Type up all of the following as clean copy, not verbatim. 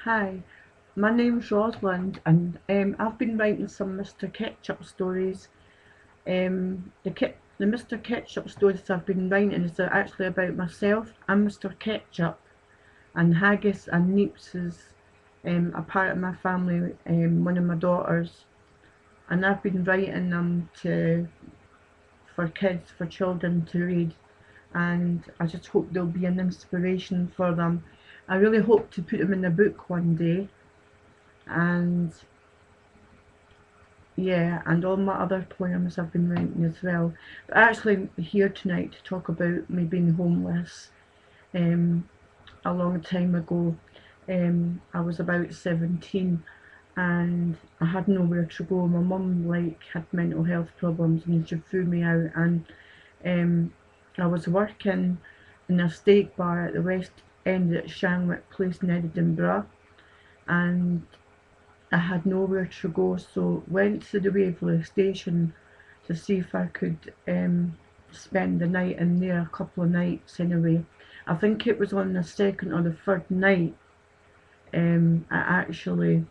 Hi, my name's Rosalind, and I've been writing some Mr. Ketchup stories. The Mr. Ketchup stories I've been writing is actually about myself. I'm Mr. Ketchup, and Haggis and Neeps is a part of my family, one of my daughters, and I've been writing them to for kids, for children to read, and I just hope they'll be an inspiration for them. I really hope to put them in a book one day, and yeah, and all my other poems I've been writing as well. But actually here tonight to talk about me being homeless. Um, a long time ago, I was about 17 and I had nowhere to go. My mum had mental health problems and she threw me out, and um, I was working in a steak bar at the West End at Shanwick Place in Edinburgh, and I had nowhere to go, so went to the Waverley station to see if I could spend the night in there, a couple of nights anyway. I think it was on the second or the third night. I actually,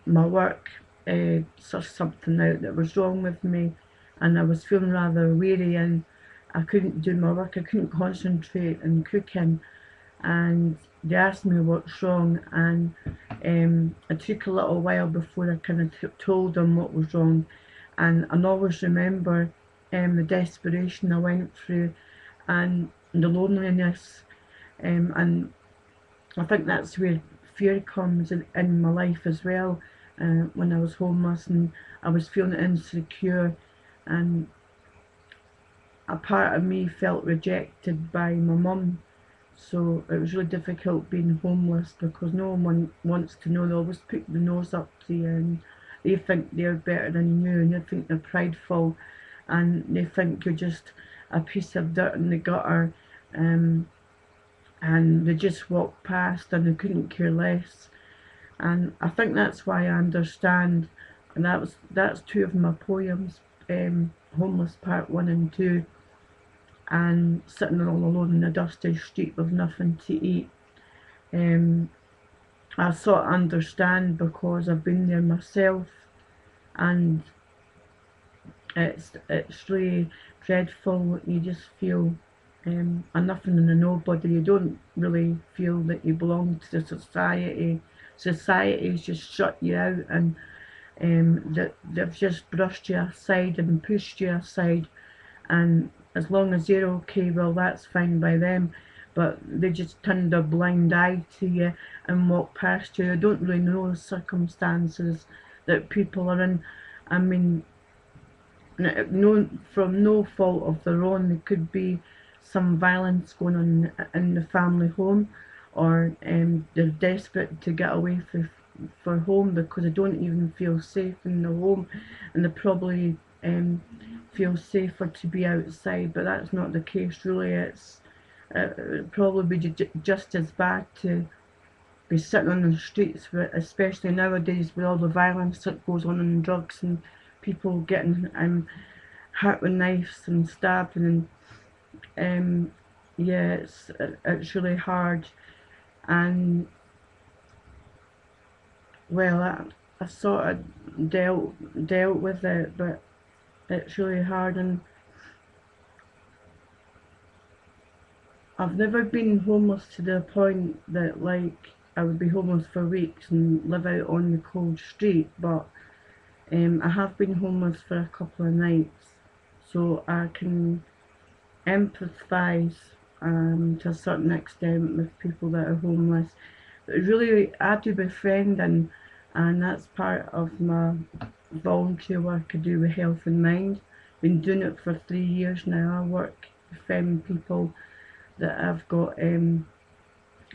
my work sussed something out that was wrong with me, and I was feeling rather weary, and I couldn't do my work. I couldn't concentrate on cooking, and they asked me what's wrong, and it took a little while before I kind of told them what was wrong. And I always remember the desperation I went through and the loneliness, and I think that's where fear comes in my life as well. When I was homeless and I was feeling insecure, and a part of me felt rejected by my mum, so it was really difficult being homeless because no one wants to know. They always put the nose up to you, and they think they're better than you, and they think they're prideful, and they think you're just a piece of dirt in the gutter, um, and they just walk past and they couldn't care less. And I think that's why I understand, and that's two of my poems, Homeless Part 1 and 2, and sitting all alone in a dusty street with nothing to eat. Um, I sort of understand because I've been there myself, and it's really dreadful. You just feel a nothing and a nobody. You don't really feel that you belong to the society. Society's just shut you out, and that they've just brushed you aside and pushed you aside, and as long as you're okay, well, that's fine by them. But they just turn a blind eye to you and walk past you. They don't really know the circumstances that people are in. I mean, no, from no fault of their own, there could be some violence going on in the family home, or they're desperate to get away for home because they don't even feel safe in the home, and they probably feel safer to be outside. But that's not the case, really. It'd probably be just as bad to be sitting on the streets, especially nowadays with all the violence that goes on and drugs and people getting hurt with knives and stabbed, and yeah, it's really hard. And well, I sort of dealt with it, but it's really hard. And I've never been homeless to the point that I would be homeless for weeks and live out on the cold street, but I have been homeless for a couple of nights, so I can empathise to a certain extent with people that are homeless. But really, I do befriending, and that's part of my volunteer work I do with health and mind. Been doing it for 3 years now. I work befriending people that have got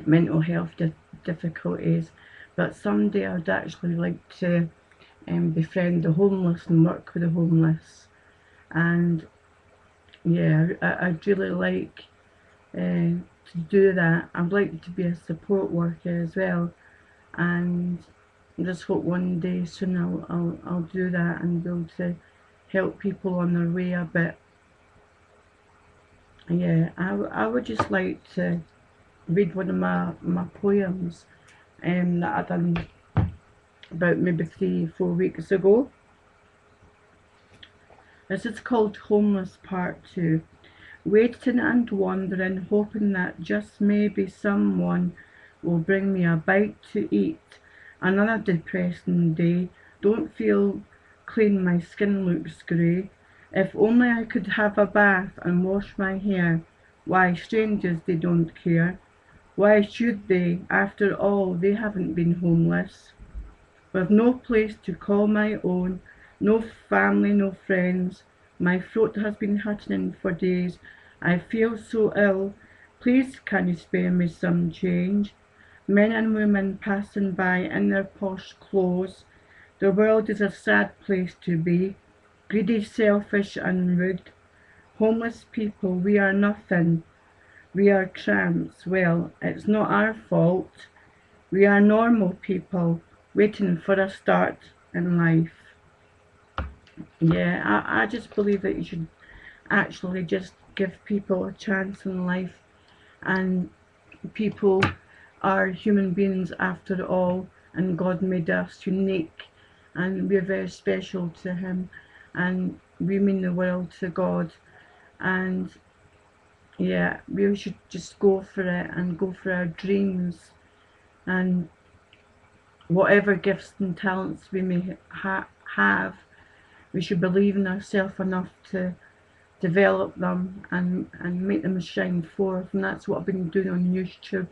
mental health difficulties. But someday I'd actually like to befriend the homeless and work with the homeless. And yeah, I'd really like to do that. I'd like to be a support worker as well, and just hope one day soon I'll do that and be able to help people on their way a bit. Yeah, I would just like to read one of my poems that I done about maybe 3 4 weeks ago. This is called Homeless Part 2. Waiting and wondering, hoping that just maybe someone will bring me a bite to eat. Another depressing day. Don't feel clean, my skin looks grey. If only I could have a bath and wash my hair. Why, strangers, they don't care. Why should they? After all, they haven't been homeless. With no place to call my own, no family, no friends. My throat has been hurting for days. I feel so ill. Please can you spare me some change? Men and women passing by in their posh clothes. The world is a sad place to be. Greedy, selfish and rude. Homeless people, we are nothing. We are tramps. Well, it's not our fault. We are normal people waiting for a start in life. Yeah, I just believe that you should actually just give people a chance in life, and people are human beings after all, and God made us unique, and we're very special to Him, and we mean the world to God, and yeah, we should just go for it and go for our dreams, and whatever gifts and talents we may have, we should believe in ourselves enough to develop them and make them shine forth. And that's what I've been doing on YouTube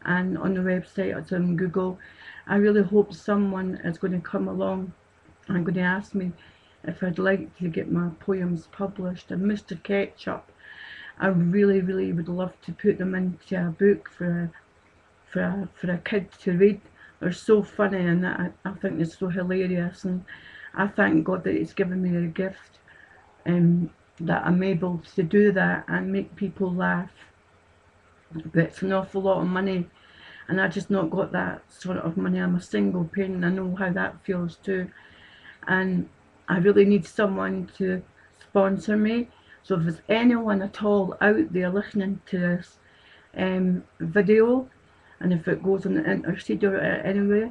and on the website. It's on Google. I really hope someone is going to come along and going to ask me if I'd like to get my poems published. And Mr. Ketchup, I really, really would love to put them into a book for a kid to read. They're so funny, and I think it's so hilarious, and I thank God that He's given me the gift, that I'm able to do that and make people laugh. But it's an awful lot of money, and I just not got that sort of money. I'm a single parent, I know how that feels too, and I really need someone to sponsor me. So if there's anyone at all out there listening to this video, and if it goes on the interstate or anywhere,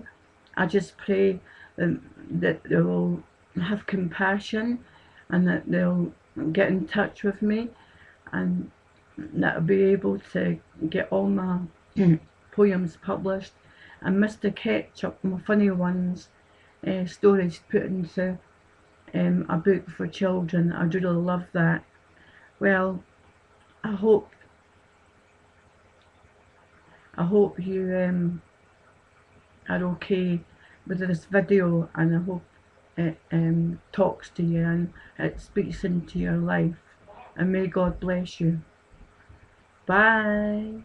I just pray that they will have compassion, and that they'll get in touch with me, and that I'll be able to get all my poems published, and Mr. Ketchup, my funny ones, stories put into a book for children. I'd really love that. Well, I hope you are okay with this video, and I hope it talks to you and it speaks into your life, and may God bless you. Bye.